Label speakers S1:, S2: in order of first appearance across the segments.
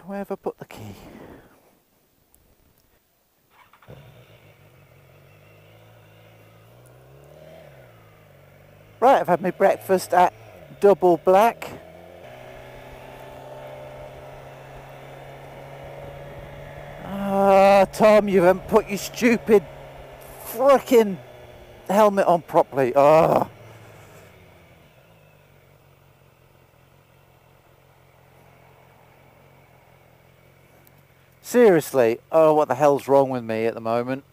S1: Where have I put the key? Right, I've had my breakfast at Double Black. Ah, Tom, you haven't put your stupid frickin' helmet on properly. Ah. Seriously, oh, what the hell's wrong with me at the moment?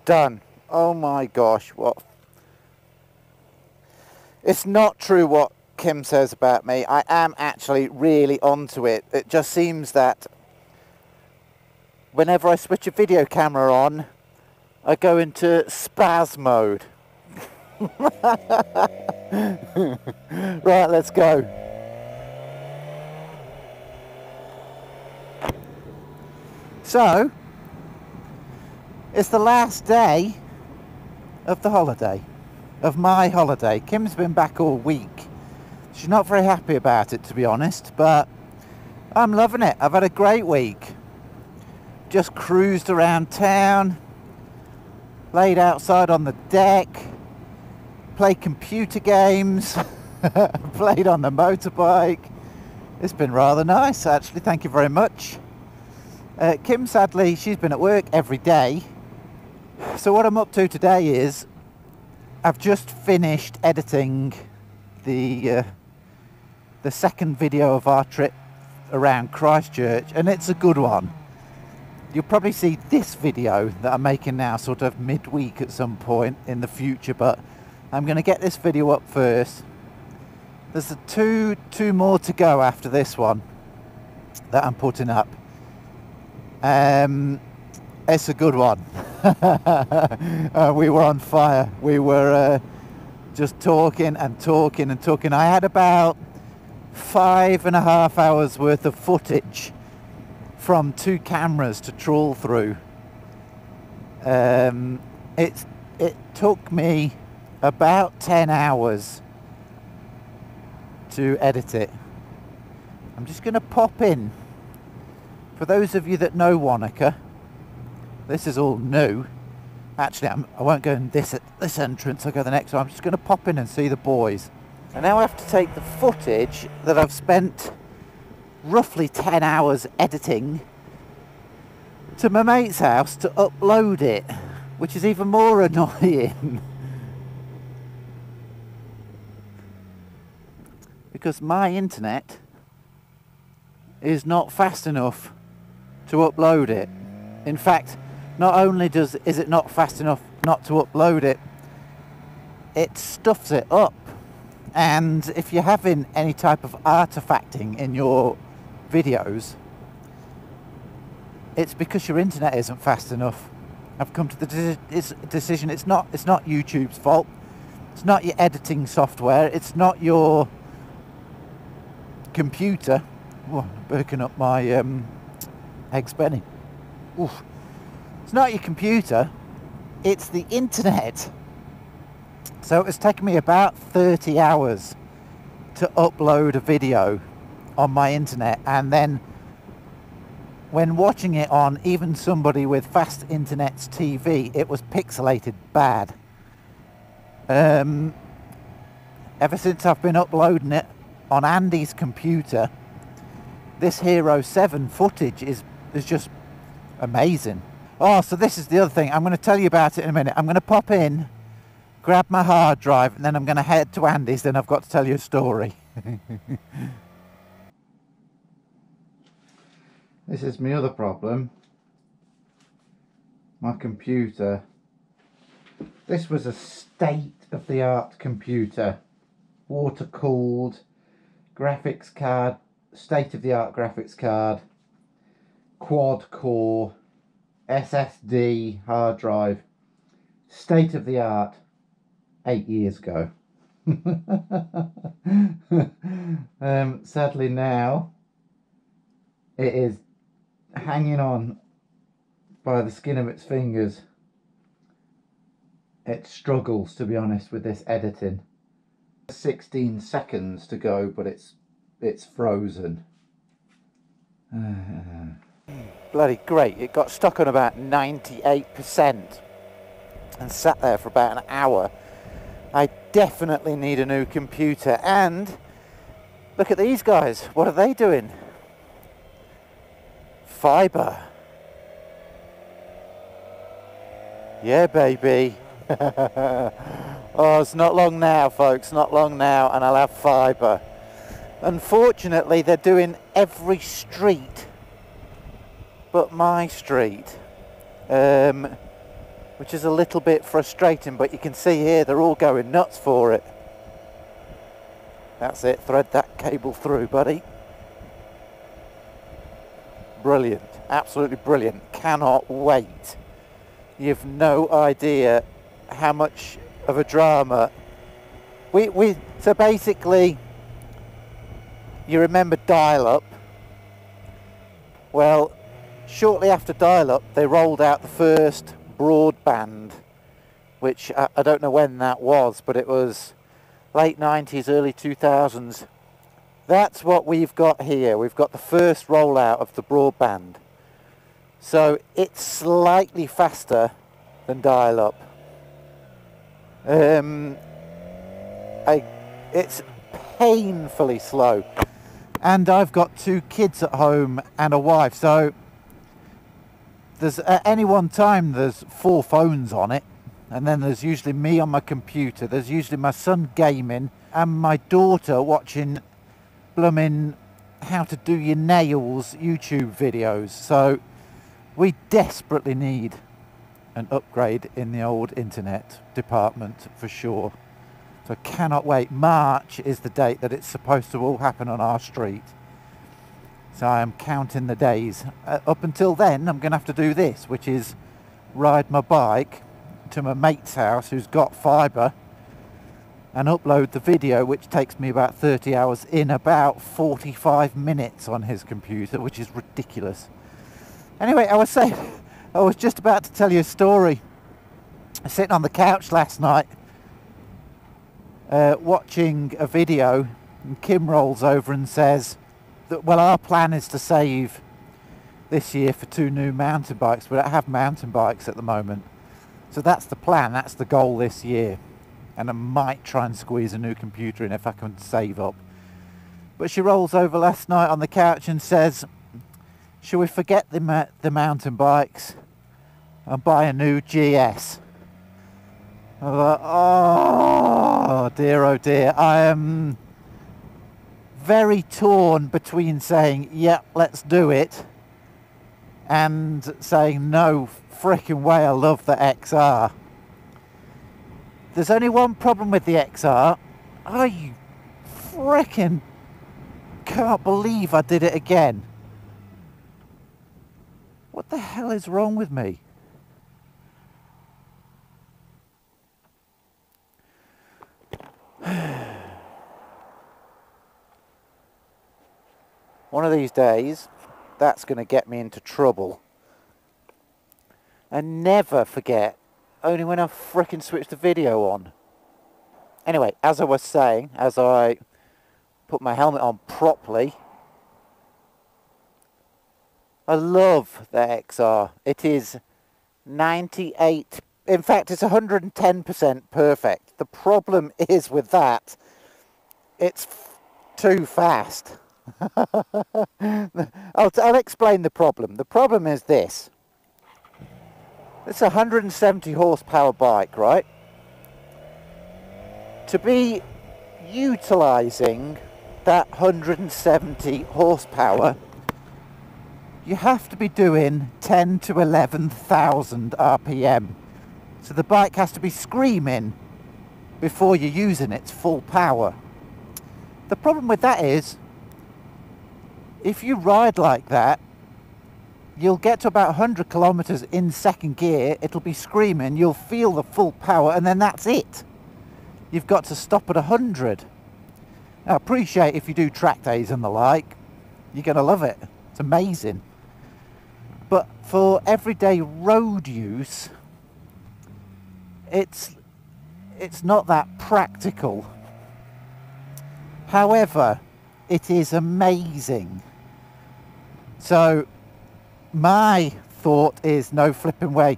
S1: Done. Oh my gosh, what? It's not true what Kim says about me. I am actually really onto it. It just seems that whenever I switch a video camera on, I go into spaz mode. Right, let's go. So, it's the last day of the holiday, of my holiday. Kim's been back all week. She's not very happy about it, to be honest, but I'm loving it. I've had a great week. Just cruised around town, laid outside on the deck, played computer games, played on the motorbike. It's been rather nice, actually. Thank you very much. Kim, sadly, she's been at work every day. So what I'm up to today is I've just finished editing the second video of our trip around Christchurch, and it's a good one. You'll probably see this video that I'm making now sort of midweek at some point in the future, but I'm going to get this video up first. There's two more to go after this one that I'm putting up. It's a good one. We were on fire. We were just talking and talking and talking. I had about 5.5 hours worth of footage from 2 cameras to trawl through. It took me about 10 hours to edit it. I'm just going to pop in. For those of you that know Wanaka, this is all new. Actually, I won't go in this entrance, I'll go the next one. I'm just going to pop in and see the boys. And now I have to take the footage that I've spent roughly 10 hours editing to my mate's house to upload it, which is even more annoying. Because my internet is not fast enough to upload it. In fact, not only is it not fast enough not to upload it, it stuffs it up. And if you're having any type of artifacting in your videos, it's because your internet isn't fast enough. I've come to the decision it's not YouTube's fault. It's not your editing software. It's not your computer. Oh, breaking up my eggs Benny. Oof. It's not your computer, it's the internet. So it's taken me about 30 hours to upload a video on my internet, and then when watching it on even somebody with fast internet's TV, it was pixelated bad. Ever since I've been uploading it on Andy's computer, this Hero 7 footage is just amazing. Oh, so this is the other thing. I'm going to tell you about it in a minute. I'm going to pop in, grab my hard drive, and then I'm going to head to Andy's. Then I've got to tell you a story. This is my other problem. My computer. This was a state-of-the-art computer. Water-cooled, graphics card, state-of-the-art graphics card, quad-core, SSD hard drive, state-of-the-art 8 years ago. Sadly now it is hanging on by the skin of its fingers. It struggles, to be honest, with this editing. 16 seconds to go, but it's frozen. Bloody great. It got stuck on about 98% and sat there for about an hour. I definitely need a new computer. And look at these guys. What are they doing? Fibre. Yeah, baby. Oh, it's not long now, folks, not long now, and I'll have fibre. Unfortunately, they're doing every street but my street, which is a little bit frustrating, but you can see here they're all going nuts for it. That's it, thread that cable through, buddy. Brilliant, absolutely brilliant, cannot wait. You've no idea how much of a drama. So basically, you remember dial-up? Well, shortly after dial-up, they rolled out the first broadband, which I don't know when that was, but it was late 90s, early 2000s. That's what we've got here. We've got the first rollout of the broadband. So it's slightly faster than dial-up. It's painfully slow. And I've got 2 kids at home and a wife, so there's at any one time there's 4 phones on it, and then there's usually me on my computer, there's usually my son gaming and my daughter watching blooming how to do your nails YouTube videos. So we desperately need an upgrade in the old internet department for sure. So I cannot wait. March is the date that it's supposed to all happen on our street. So I am counting the days. Up until then, I'm going to have to do this, which is ride my bike to my mate's house who's got fibre and upload the video, which takes me about 30 hours in about 45 minutes on his computer, which is ridiculous. Anyway, I was just about to tell you a story. I was sitting on the couch last night watching a video, and Kim rolls over and says that, well, our plan is to save this year for 2 new mountain bikes. We don't have mountain bikes at the moment. So that's the plan, that's the goal this year. And I might try and squeeze a new computer in if I can save up. But she rolls over last night on the couch and says, shall we forget the mountain bikes and buy a new GS? I was like, oh dear, I am very torn between saying, yeah, let's do it, and saying, no frickin' way, I love the XR. There's only one problem with the XR. I frickin' can't believe I did it again. What the hell is wrong with me? One of these days, that's going to get me into trouble. And never forget, only when I frickin' switch the video on. Anyway, as I was saying, as I put my helmet on properly, I love the XR. It is 98, in fact it's 110% perfect. The problem is with that, it's too fast. I'll explain the problem. The problem is this. It's a 170 horsepower bike, right? To be utilising that 170 horsepower, you have to be doing 10 to 11,000 RPM. So the bike has to be screaming before you're using its full power. The problem with that is, if you ride like that, you'll get to about 100 kilometers in second gear, it'll be screaming, you'll feel the full power, and then that's it. You've got to stop at 100. Now, I appreciate if you do track days and the like, you're going to love it. It's amazing. but for everyday road use, it's not that practical. However, it is amazing. So my thought is no flipping way.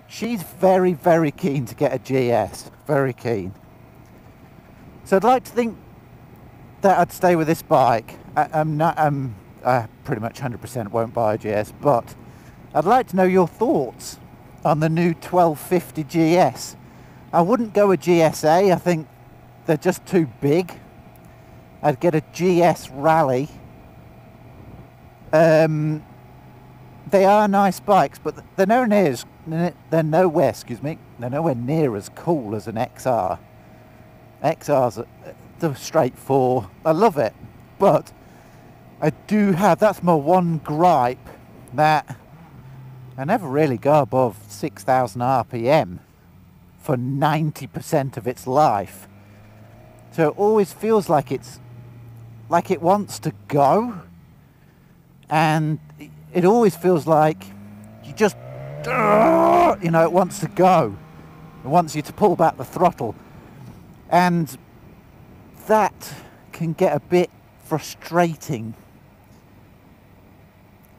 S1: She's very, very keen to get a GS. Very keen. So I'd like to think that I'd stay with this bike. I pretty much 100% won't buy a GS, but I'd like to know your thoughts on the new 1250 GS. I wouldn't go a GSA. I think they're just too big. I'd get a GS Rally. They are nice bikes, but they're nowhere near as cool as an XR. XR's the straight 4. I love it, but I do have, that's my one gripe, that I never really go above 6,000 RPM for 90% of its life. So it always feels like it wants to go, and it always feels like you just, you know, it wants to go. It wants you to pull back the throttle. And that can get a bit frustrating.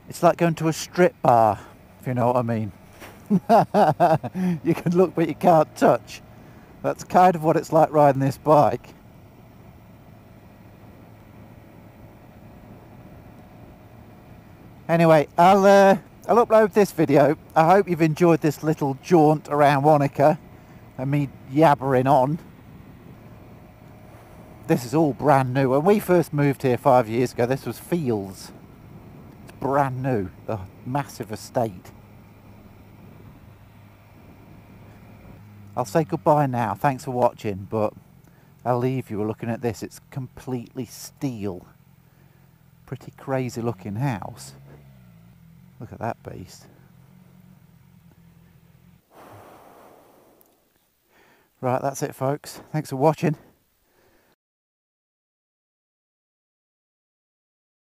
S1: It's like going to a strip bar, if you know what I mean. You can look but you can't touch. That's kind of what it's like riding this bike. Anyway, I'll upload this video. I hope you've enjoyed this little jaunt around Wanaka and me yabbering on. This is all brand new. When we first moved here 5 years ago, this was fields. It's brand new, a massive estate. I'll say goodbye now. Thanks for watching, but I'll leave you looking at this. It's completely steel. Pretty crazy looking house. Look at that beast. Right, that's it folks. Thanks for watching.